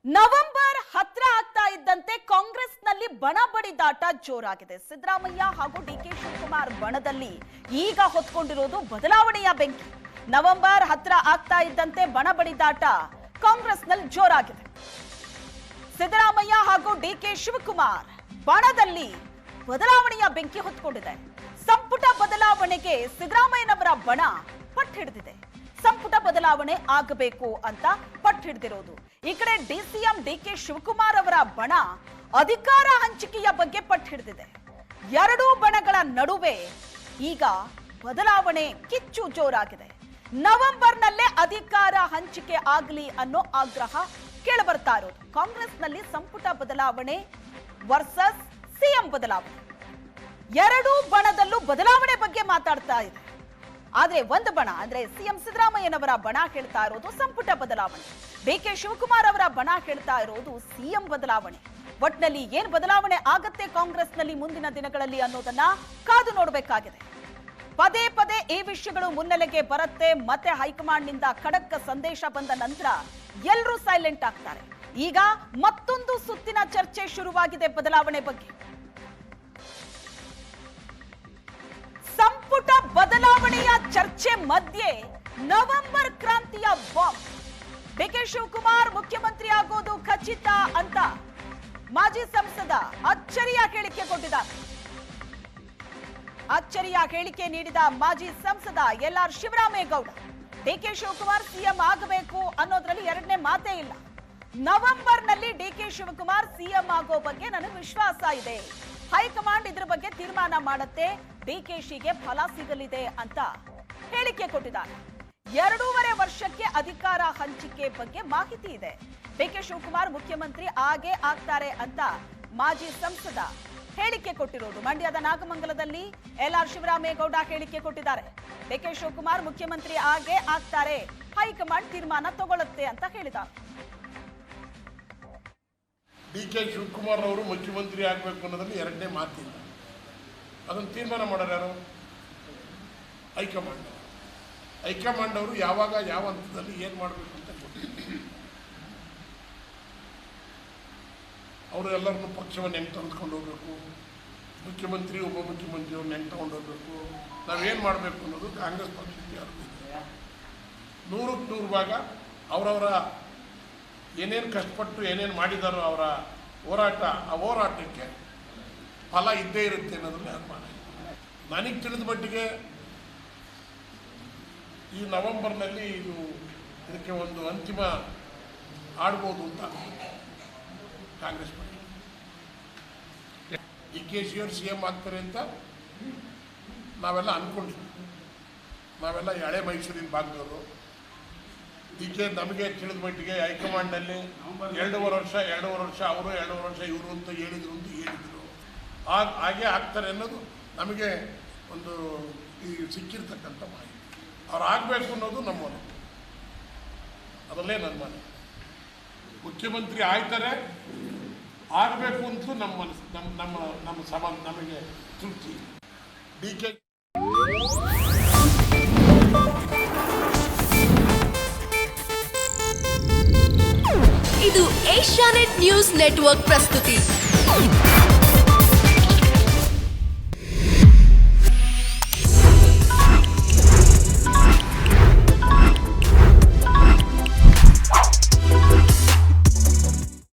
November ಹತ್ರ ಆಗ್ತಾ ಇದ್ದಂತೆ ಕಾಂಗ್ರೆಸ್ನಲ್ಲಿ ಬಣ ಬಡಿದಾಟ ಜೋರಾಗಿದೆ. ಸಿದ್ದರಾಮಯ್ಯ ಹಾಗೂ ಡಿಕೆ ಶಿವಕುಮಾರ್ ಬಣದಲ್ಲಿ ಈಗ ಹೊತ್ಕೊಂಡಿರೋದು ಬದಲಾವಣೆಯ ಬೆಂಕಿ. ನವೆಂಬರ್ ಹತ್ರ ಆಗ್ತಾ ಇದ್ದಂತೆ ಬಣ ಬಡಿದಾಟ ಕಾಂಗ್ರೆಸ್ನಲ್ಲಿ ಜೋರಾಗಿದೆ. ಸಿದ್ದರಾಮಯ್ಯ ಹಾಗೂ ಡಿಕೆ ಶಿವಕುಮಾರ್ ಬಣದಲ್ಲಿ ಬದಲಾವಣೆಯ ಬೆಂಕಿ ಹೊತ್ಕೊಂಡಿದೆ. ಸಂಪುಟ ಬದಲಾವಣೆಗೆ ಸಿದ್ದರಾಮಯ್ಯನವರ ಬಣ ಪಟ್ಟು ಹಿಡಿದಿದೆ. ಸಂಪುಟ ಬದಲಾವಣೆ ಆಗಬೇಕು ಅಂತ ಪಟ್ಟು ಹಿಡಿದಿರೋದು. ಈ ಕಡೆ ಡಿಸಿಎಂ ಡಿಕೆ ಶಿವಕುಮಾರ್ ಅವರ ಬಣ ಅಧಿಕಾರ ಹಂಚಿಕೆಯ ಬಗ್ಗೆ ಪಟ್ಟು ಹಿಡಿದಿದೆ. ಎರಡೂ ಬಣಗಳ ನಡುವೆ ಈಗ ಬದಲಾವಣೆ ಕಿಚ್ಚು ಜೋರಾಗಿದೆ. ನವೆಂಬರ್ನಲ್ಲೇ ಅಧಿಕಾರ ಹಂಚಿಕೆ ಆಗಲಿ ಅನ್ನೋ ಆಗ್ರಹ ಕೇಳಬರ್ತಾ ಇರೋದು. ಕಾಂಗ್ರೆಸ್ನಲ್ಲಿ ಸಂಪುಟ ಬದಲಾವಣೆ ವರ್ಸಸ್ ಸಿಎಂ ಬದಲಾವಣೆ, ಎರಡೂ ಬಣದಲ್ಲೂ ಬದಲಾವಣೆ ಬಗ್ಗೆ ಮಾತಾಡ್ತಾ ಇದೆ. ಆದ್ರೆ ಒಂದು ಬಣ ಅಂದ್ರೆ ಸಿಎಂ ಸಿದ್ದರಾಮಯ್ಯನವರ ಬಣ ಹೇಳ್ತಾ ಇರೋದು ಸಂಪುಟ ಬದಲಾವಣೆ, ಡಿಕೆ ಶಿವಕುಮಾರ್ ಅವರ ಬಣ ಹೇಳ್ತಾ ಇರೋದು ಸಿಎಂ ಬದಲಾವಣೆ. ಒಟ್ನಲ್ಲಿ ಏನ್ ಬದಲಾವಣೆ ಆಗತ್ತೆ ಕಾಂಗ್ರೆಸ್ನಲ್ಲಿ ಮುಂದಿನ ದಿನಗಳಲ್ಲಿ ಅನ್ನೋದನ್ನ ಕಾದು ನೋಡಬೇಕಾಗಿದೆ. ಪದೇ ಪದೇ ಈ ವಿಷಯಗಳು ಮುನ್ನೆಲೆಗೆ ಬರುತ್ತೆ. ಮತ್ತೆ ಹೈಕಮಾಂಡ್ ನಿಂದ ಖಡಕ್ ಸಂದೇಶ ಬಂದ ನಂತರ ಎಲ್ಲರೂ ಸೈಲೆಂಟ್ ಆಗ್ತಾರೆ. ಈಗ ಮತ್ತೊಂದು ಸುತ್ತಿನ ಚರ್ಚೆ ಶುರುವಾಗಿದೆ ಬದಲಾವಣೆ ಬಗ್ಗೆ. ಸಂಪುಟ ಬದಲಾವಣೆಯ ಚರ್ಚೆ ಮಧ್ಯೆ ನವೆಂಬರ್ ಕ್ರಾಂತಿಯ ಬಾಂಬ್. ಡಿಕೆ ಶಿವಕುಮಾರ್ ಮುಖ್ಯಮಂತ್ರಿ ಆಗೋದು ಖಚಿತ ಅಂತ ಮಾಜಿ ಸಂಸದ ಅಚ್ಚರಿಯ ಹೇಳಿಕೆ ಕೊಟ್ಟಿದ್ದಾರೆ. ಅಚ್ಚರಿಯ ಹೇಳಿಕೆ ನೀಡಿದ ಮಾಜಿ ಸಂಸದ ಎಲ್.ಆರ್. ಶಿವರಾಮೇಗೌಡ, ಡಿಕೆ ಶಿವಕುಮಾರ್ ಸಿಎಂ ಆಗಬೇಕು ಅನ್ನೋದ್ರಲ್ಲಿ ಎರಡನೇ ಮಾತೇ ಇಲ್ಲ. ನವೆಂಬರ್ನಲ್ಲಿ ಡಿಕೆ ಶಿವಕುಮಾರ್ ಸಿಎಂ ಆಗೋ ಬಗ್ಗೆ ನನಗೆ ವಿಶ್ವಾಸ ಇದೆ. ಹೈಕಮಾಂಡ್ ಇದ್ರ ಬಗ್ಗೆ ತೀರ್ಮಾನ ಮಾಡುತ್ತೆ, ಡಿಕೆಶಿಗೆ ಫಲ ಸಿಗಲಿದೆ ಅಂತ ಹೇಳಿಕೆ ಕೊಟ್ಟಿದ್ದಾರೆ. 2.5 ವರ್ಷಕ್ಕೆ ಅಧಿಕಾರ ಹಂಚಿಕೆ ಬಗ್ಗೆ ಮಾಹಿತಿ ಇದೆ. ಡಿಕೆ ಶಿವಕುಮಾರ್ ಮುಖ್ಯಮಂತ್ರಿ ಆಗೇ ಆಗ್ತಾರೆ ಅಂತ ಮಾಜಿ ಸಂಸದ ಹೇಳಿಕೆ ಕೊಟ್ಟಿರೋದು. ಮಂಡ್ಯದ ನಾಗಮಂಗಲದಲ್ಲಿ ಎಲ್.ಆರ್. ಶಿವರಾಮೇಗೌಡ ಹೇಳಿಕೆ ಕೊಟ್ಟಿದ್ದಾರೆ. ಡಿಕೆ ಶಿವಕುಮಾರ್ ಮುಖ್ಯಮಂತ್ರಿ ಆಗೇ ಆಗ್ತಾರೆ, ಹೈಕಮಾಂಡ್ ತೀರ್ಮಾನ ತಗೊಳ್ಳುತ್ತೆ ಅಂತ ಹೇಳಿದ್ದಾರೆ. ಡಿಕೆ ಶಿವಕುಮಾರ್ ಅವರು ಮುಖ್ಯಮಂತ್ರಿ ಆಗಬೇಕು ಅನ್ನೋದ್ರಲ್ಲಿ ಎರಡನೇ ಮಾತಿಲ್ಲ. ಅದನ್ನು ತೀರ್ಮಾನ ಮಾಡೋರು ಯಾರು? ಹೈಕಮಾಂಡ್. ಹೈಕಮಾಂಡ್ ಅವರು ಯಾವಾಗ ಯಾವ ಹಂತದಲ್ಲಿ ಏನು ಮಾಡಬೇಕು ಅಂತ ಗೊತ್ತಿಲ್ಲ. ಅವರು ಎಲ್ಲರನ್ನೂ ಪಕ್ಷವನ್ನು ಹೆಂಗೆ ತೆಗೆದುಕೊಂಡು ಹೋಗ್ಬೇಕು, ಮುಖ್ಯಮಂತ್ರಿ ಉಪಮುಖ್ಯಮಂತ್ರಿಯವ್ರನ್ನ ಹೆಂಗೆ ತಗೊಂಡು ಹೋಗ್ಬೇಕು, ನಾವೇನು ಮಾಡಬೇಕು ಅನ್ನೋದು ಕಾಂಗ್ರೆಸ್ ಪಕ್ಷಕ್ಕೆ ಯಾರು 100ಕ್ಕೆ 100 ಭಾಗ ಅವರವರ ಏನೇನು ಕಷ್ಟಪಟ್ಟು ಏನೇನು ಮಾಡಿದಾರೋ ಅವರ ಹೋರಾಟ, ಆ ಹೋರಾಟಕ್ಕೆ ಫಲ ಇದ್ದೇ ಇರುತ್ತೆ ಅನ್ನೋದನ್ನ ಅನುಮಾನ. ನನಗೆ ತಿಳಿದ ಮಟ್ಟಿಗೆ ಈ ನವೆಂಬರ್ನಲ್ಲಿ ಇದಕ್ಕೆ ಒಂದು ಅಂತಿಮ ಆಡ್ಬೋದು ಅಂತ ಕಾಂಗ್ರೆಸ್ ಪಕ್ಷ. ಡಿಕೆಶಿಯವರು ಸಿಎಂ ಆಗ್ತಾರೆ ಅಂತ ನಾವೆಲ್ಲ ಅಂದ್ಕೊಂಡಿದ್ವಿ. ನಾವೆಲ್ಲ ಹಳೆ ಮೈಸೂರಿನ ಭಾಗದವರು. ಡಿಕೆ ನಮಗೆ ತಿಳಿದ ಮಟ್ಟಿಗೆ ಹೈಕಮಾಂಡ್ನಲ್ಲಿ 2.5 ವರ್ಷ ಅವರು 2.5 ವರ್ಷ ಇವರು ಅಂತ ಹೇಳಿದರು. ಹಾಗೆ ಆಗ್ತಾರೆ ಅನ್ನೋದು ನಮಗೆ ಒಂದು ಈ ಸಿಕ್ಕಿರ್ತಕ್ಕಂಥ ಮಾಹಿತಿ. ಅವ್ರು ಆಗಬೇಕು ಅನ್ನೋದು ನಮ್ಮ ಮನೆ, ಅದರಲ್ಲೇ ನನ್ನ ಮನೆ. ಮುಖ್ಯಮಂತ್ರಿ ಆಗ್ತಾರೆ, ಆಗಬೇಕು ಅಂತೂ ನಮ್ಮ ಮನಸ್ಸು, ನಮ್ಮ ಸಂಬಂಧ ನಮಗೆ ತೃಪ್ತಿ. ಡಿಕೆ ಇದು ಏಷ್ಯಾನೆಟ್ ನ್ಯೂಸ್ ನೆಟ್ವರ್ಕ್ ಪ್ರಸ್ತುತಿ.